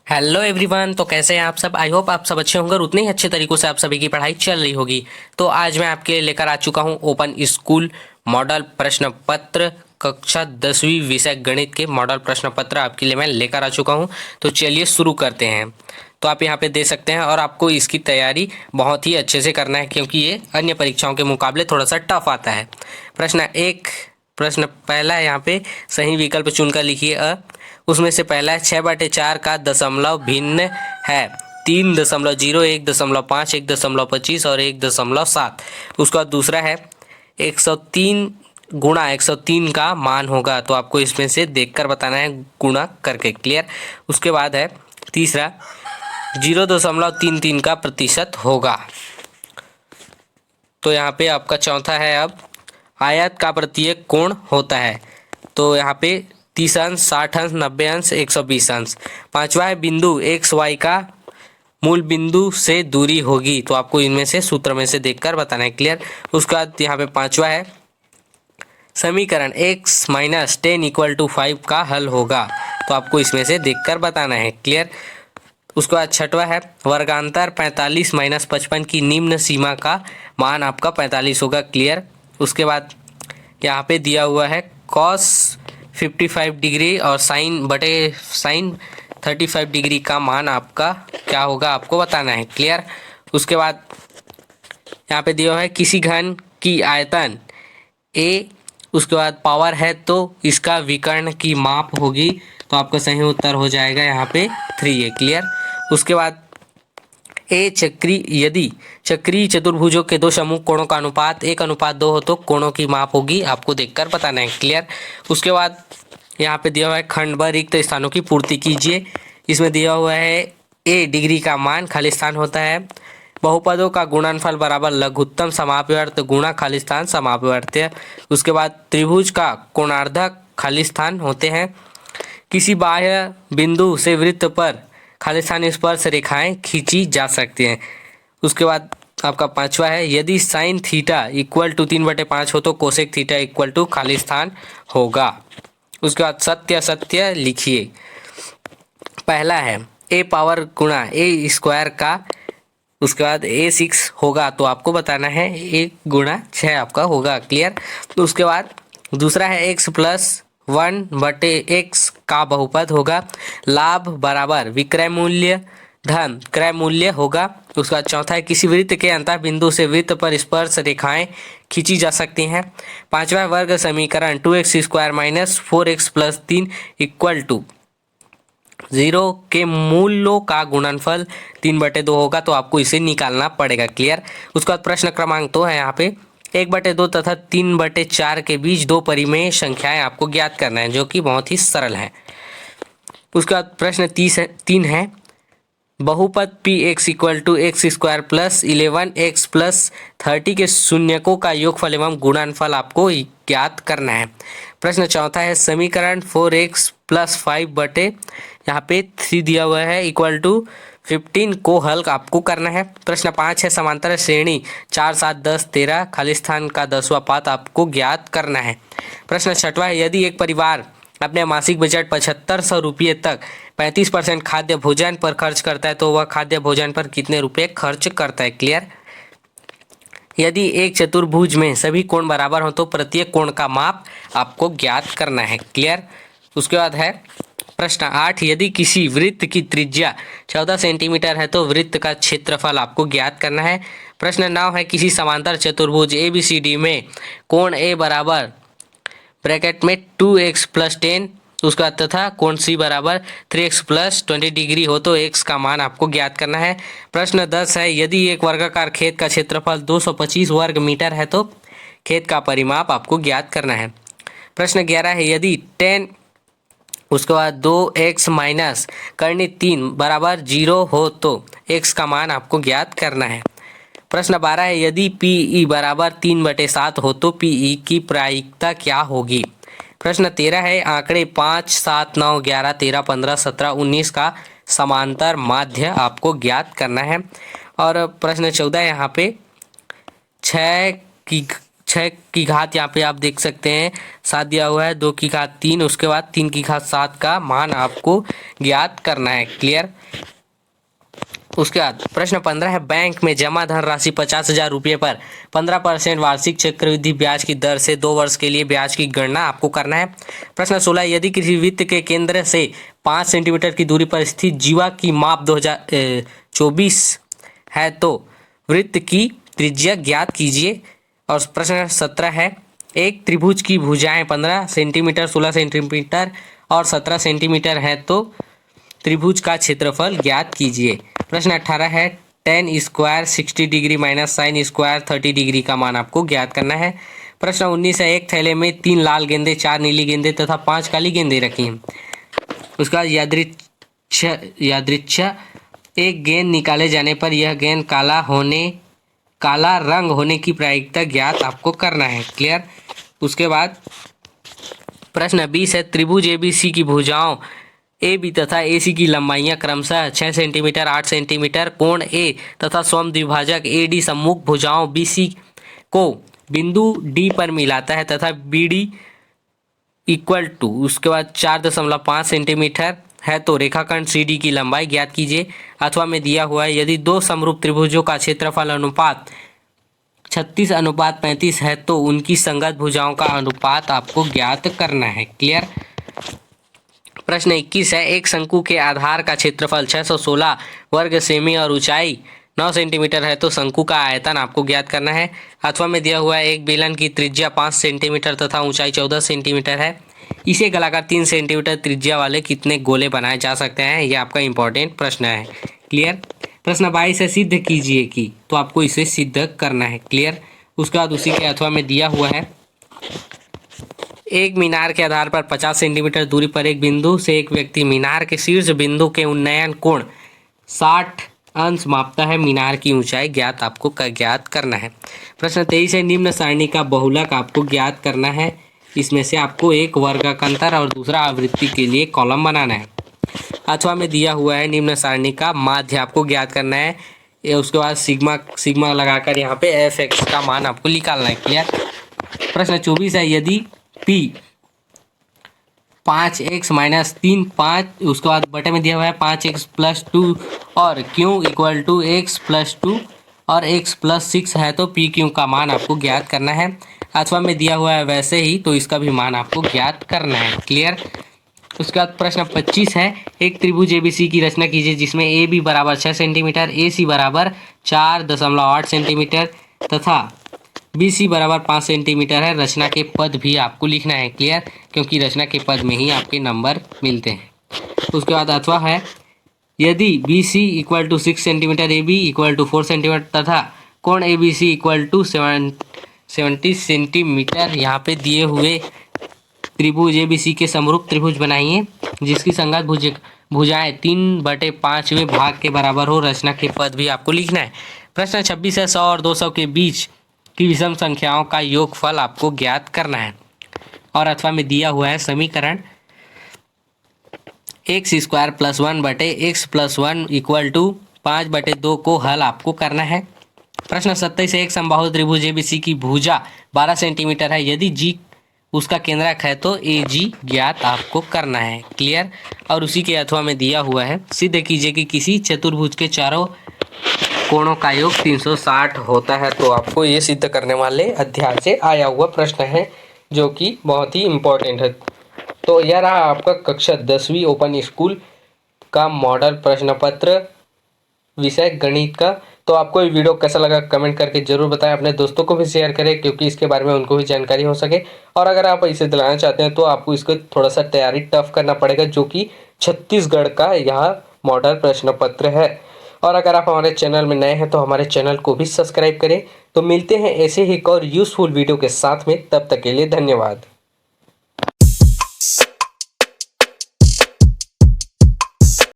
Hello everyone, तो कैसे हैं आप सब। आई होप आप सब अच्छे होंगे और उतने ही अच्छे तरीकों से आप सभी की पढ़ाई चल रही होगी। तो आज मैं आपके लिए लेकर आ चुका हूं ओपन स्कूल मॉडल प्रश्न पत्र कक्षा 10वीं विषय गणित के मॉडल प्रश्न पत्र आपके लिए मैं लेकर आ चुका हूं। तो चलिए शुरू करते हैं। तो आप यहाँ पे दे सकते हैं और आपको इसकी तैयारी बहुत ही अच्छे से करना है क्योंकि ये अन्य परीक्षाओं के मुकाबले थोड़ा सा टफ आता है। प्रश्न पहला है, यहाँ पे सही विकल्प चुनकर लिखिए अ। उसमें से पहला है 6/4 का दशमलव भिन्न है 3.0, 1.5, 1.25 और 1.7। उसका दूसरा है 103 गुणा 103 का मान होगा। तो आपको इसमें से देखकर बताना है गुणा करके। क्लियर। उसके बाद है तीसरा 0.33 का प्रतिशत होगा। तो यहाँ पे आपका चौथा है, अब आयत का प्रत्येक कोण होता है। तो यहाँ पे 30 अंश, 60 अंश, 90 अंश, 120 अंश। पांचवा है बिंदु एक्स वाई का मूल बिंदु से दूरी होगी। तो आपको इनमें से सूत्र में से देखकर बताना है। क्लियर। उसके बाद यहाँ पे पांचवा है समीकरण x - 10 = 5 का हल होगा। तो आपको इसमें से देखकर बताना है। क्लियर। उसके बाद छठवा है वर्गांतर 45 - 55 की निम्न सीमा का मान आपका 45 होगा। क्लियर। उसके बाद यहाँ पे दिया हुआ है cos 55 डिग्री और sin 35 डिग्री का मान आपका क्या होगा, आपको बताना है। क्लियर। उसके बाद यहाँ पे दिया हुआ है किसी घन की आयतन a, उसके बाद पावर है तो इसका विकर्ण की माप होगी। तो आपका सही उत्तर हो जाएगा यहाँ पे 3a। क्लियर। उसके बाद यदि चक्रीय चतुर्भुजों के दो समूह कोणों का अनुपात 1:2 हो तो कोणों की माप होगी। आपको देखकर बताना है। क्लियर। उसके बाद यहाँ पे दिया हुआ है खंड व रिक्त स्थानों की पूर्ति कीजिए। इसमें दिया हुआ है a डिग्री का मान खाली स्थान होता है। बहुपदों का गुणनफल बराबर लघुत्तम समापवर्त गुणा खाली स्थान समापवर्त्य। उसके बाद त्रिभुज का कोणार्धक खाली स्थान होते हैं। किसी बाह्य बिंदु से वृत्त पर खाली स्थान स्पर्श रेखाएं खींची जा सकती हैं। उसके बाद आपका पांचवा है यदि साइन थीटा = 3/5 हो तो कोसेक थीटा = खाली स्थान होगा। उसके बाद सत्य असत्य लिखिए। पहला है a पावर गुणा a स्क्वायर का, उसके बाद a6 होगा। तो आपको बताना है 1 गुणा 6 आपका होगा। क्लियर। तो उसके बाद दूसरा है x + 1/x का बहुपद होगा। लाभ बराबर विक्रय मूल्य धन क्रय मूल्य होगा। उसका चौथा है किसी वृत्त के अंतः बिंदु से वृत्त पर स्पर्श रेखाएं खींची जा सकती हैं। पांचवा वर्ग समीकरण 2x² - 4x + 3 = 0 के मूलों का गुणनफल 3/2 होगा। तो आपको इसे निकालना पड़ेगा। क्लियर। उसके बाद प्रश्न क्रमांक 2 है, यहाँ पे 1/2 तथा 3/4 के बीच दो परिमेय संख्याएं आपको ज्ञात करना है, जो कि बहुत ही सरल है। उसके बाद प्रश्न 3 है बहुपद px = x² + 11x + 30 के शून्यकों का योगफल एवं गुणनफल आपको ज्ञात करना है। प्रश्न चौथा है समीकरण 4x + 5 यहाँ पे 3 दिया हुआ है = 15 को हल आपको करना है। प्रश्न 5 है समांतर श्रेणी 4, 7, 10, 13 खाली स्थान का 10वां पात आपको ज्ञात करना है। प्रश्न 6वां है यदि एक परिवार अपने मासिक बजट 7500 रुपये तक 35% खाद्य भोजन पर खर्च करता है तो वह खाद्य भोजन पर कितने रुपए खर्च करता है। क्लियर। यदि एक चतुर्भुज में सभी कोण बराबर हो तो प्रत्येक कोण का माप आपको ज्ञात करना है। क्लियर। उसके बाद है प्रश्न 8 यदि किसी वृत्त की त्रिज्या 14 सेंटीमीटर है तो वृत्त का क्षेत्रफल आपको ज्ञात करना है। प्रश्न 9 है किसी समांतर चतुर्भुज ABCD में कोण A बराबर ब्रैकेट में 2x + 10 उसका तथा कोण C बराबर 3x + 20 डिग्री हो तो x का मान आपको ज्ञात करना है। प्रश्न 10 है यदि एक वर्गाकार खेत का क्षेत्रफल 225 वर्ग मीटर है तो खेत का परिमाप आपको ज्ञात करना है। प्रश्न 11 है यदि 10 उसके बाद 2x - करनी 3 बराबर 0 हो तो x का मान आपको ज्ञात करना है। प्रश्न 12 है यदि PE बराबर 3/7 हो तो PE की प्रायिकता क्या होगी। प्रश्न 13 है आंकड़े 5, 7, 9, 11, 13, 15, 17, 19 का समांतर माध्य आपको ज्ञात करना है। और प्रश्न 14 यहाँ पे 6 6 की घात यहाँ पे आप देख सकते हैं 7 दिया हुआ है, 2 की घात 3, उसके बाद 3 की घात 7 का मान आपको ज्ञात करना है। क्लियर। उसके बाद प्रश्न 15 है, बैंक में जमा धन राशि 50,000 रुपये पर 15% वार्षिक चक्रवृद्धि ब्याज की दर से 2 वर्ष के लिए ब्याज की गणना आपको करना है। प्रश्न 16, यदि किसी वृत्त के केंद्र से 5 सेंटीमीटर की दूरी पर स्थित जीवा की माप 2024 है तो वृत्त की त्रिज्या ज्ञात कीजिए। और प्रश्न 17 है, एक त्रिभुज की भुजाएं 15 सेंटीमीटर, 16 सेंटीमीटर और 17 सेंटीमीटर है तो त्रिभुज का क्षेत्रफल ज्ञात कीजिए। प्रश्न 18 है, tan square 60 degree minus sine square 30 degree का मान आपको ज्ञात करना है। प्रश्न 19 है, एक थैले में 3 लाल गेंदे, 4 नीली गेंदे तथा 5 काली गेंदे रखी हैं। उसका यादृच्छा एक गेंद निकाले जाने पर यह गेंद काला रंग होने की प्रायिकता ज्ञात आपको करना है। क्लियर। उसके बाद प्रश्न 20 है, त्रिभुज ABC की भुजाओं AB तथा AC की लंबाइयां क्रमशः 6 सेंटीमीटर, 8 सेंटीमीटर, कोण A तथा समद्विभाजक AD सम्मुख भुजाओं BC को बिंदु D पर मिलाता है तथा BD इक्वल टू उसके बाद 4.5 सेंटीमीटर है तो रेखाखंड CD की लंबाई ज्ञात कीजिए। अथवा में दिया हुआ है, यदि दो समरूप त्रिभुजों का क्षेत्रफल अनुपात 36:35 है तो उनकी संगत भुजाओं का अनुपात आपको ज्ञात करना है। क्लियर। प्रश्न 21 है, एक शंकु के आधार का क्षेत्रफल 616 वर्ग सेमी और ऊंचाई 9 सेंटीमीटर है तो शंकु का आयतन आपको ज्ञात करना है। अथवा में दिया हुआ है, एक बेलन की त्रिज्या 5 सेंटीमीटर तथा ऊंचाई 14 सेंटीमीटर है, इसे गलाकर 3 सेंटीमीटर त्रिज्या वाले कितने गोले बनाए जा सकते हैं। यह आपका इंपॉर्टेंट प्रश्न है। क्लियर। प्रश्न 22 है, सिद्ध कीजिए कि, तो आपको इसे सिद्ध करना है। क्लियर। उसके बाद उसी के अथवा में दिया हुआ है, एक मीनार के आधार पर 50 सेंटीमीटर दूरी पर एक बिंदु से एक व्यक्ति मीनार के शीर्ष बिंदु के उन्नयन कोण 60 अंश मापता है। मीनार की ऊंचाई ज्ञात आपको ज्ञात करना है। प्रश्न 23 है, निम्न सारणी का बहुलक आपको ज्ञात करना है। इसमें से आपको एक वर्गाकार और दूसरा आवृत्ति के लिए कॉलम बनाना है। अथवा में दिया हुआ है, निम्न सारणी का माध्य आपको ज्ञात करना है। उसके बाद सिग्मा लगाकर यहाँ पे f(x) का मान आपको निकालना है। क्लियर। प्रश्न 24 है, यदि P 5x - 3 5 उसके बाद बटे में दिया हुआ है 5x + 2 और Q = x + 2 और x + 6 है तो PQ का मान आपको ज्ञात करना है। अथवा में दिया हुआ है वैसे ही तो इसका भी मान आपको ज्ञात करना है। क्लियर। उसके बाद प्रश्न 25 है, एक त्रिभुज ABC की रचना कीजिए जिसमें AB बराबर 6 सेंटीमीटर, AC बराबर 4.8 सेंटीमीटर तथा BC बराबर 5 सेंटीमीटर है। रचना के पद भी आपको लिखना है। क्लियर। क्योंकि रचना के पद में ही आपके नंबर मिलते हैं। उसके बाद अथवा है, यदि BC = 6 सेंटीमीटर, AB = 4 सेंटीमीटर तथा कोण ABC = 70 सेंटीमीटर यहाँ पे दिए हुए त्रिभुज ABC के समरूप त्रिभुज बनाइए जिसकी संगत भुजाएं 3/5वें भाग के बराबर हो। रचना के पद भी आपको लिखना है। प्रश्न 26 है, 100 और 200 के बीच की विषम संख्याओं का योगफल आपको ज्ञात करना है। और अथवा में दिया हुआ है समीकरण x² + 1/x + 1 = 5/2 को हल आपको करना है। प्रश्न 27 है, एक समबाहु त्रिभुज ABC की भुजा 12 सेंटीमीटर है, यदि G उसका केंद्रक है तो AG ज्ञात आपको करना है। क्लियर। और उसी के अथवा में दिया हुआ है, सिद्ध कीजिए कि किसी चतुर्भुज के चारों कोणों का योग 360 होता है। तो आपको ये सिद्ध करने वाले अध्याय से आया हुआ प्रश्न है जो कि बहुत ही इम्पोर्टेंट है। तो यह रहा आपका कक्षा 10वीं ओपन स्कूल का मॉडल प्रश्न पत्र विषय गणित का। तो आपको ये वीडियो कैसा लगा कमेंट करके जरूर बताएं, अपने दोस्तों को भी शेयर करें क्योंकि इसके बारे में उनको भी जानकारी हो सके। और अगर आप इसे दिलाना चाहते हैं तो आपको इसको थोड़ा सा तैयारी टफ करना पड़ेगा, जो कि छत्तीसगढ़ का यह मॉडल प्रश्न पत्र है। और अगर आप हमारे चैनल में नए हैं तो हमारे चैनल को भी सब्सक्राइब करें। तो मिलते हैं ऐसे ही एक और यूजफुल वीडियो के साथ में, तब तक के लिए धन्यवाद।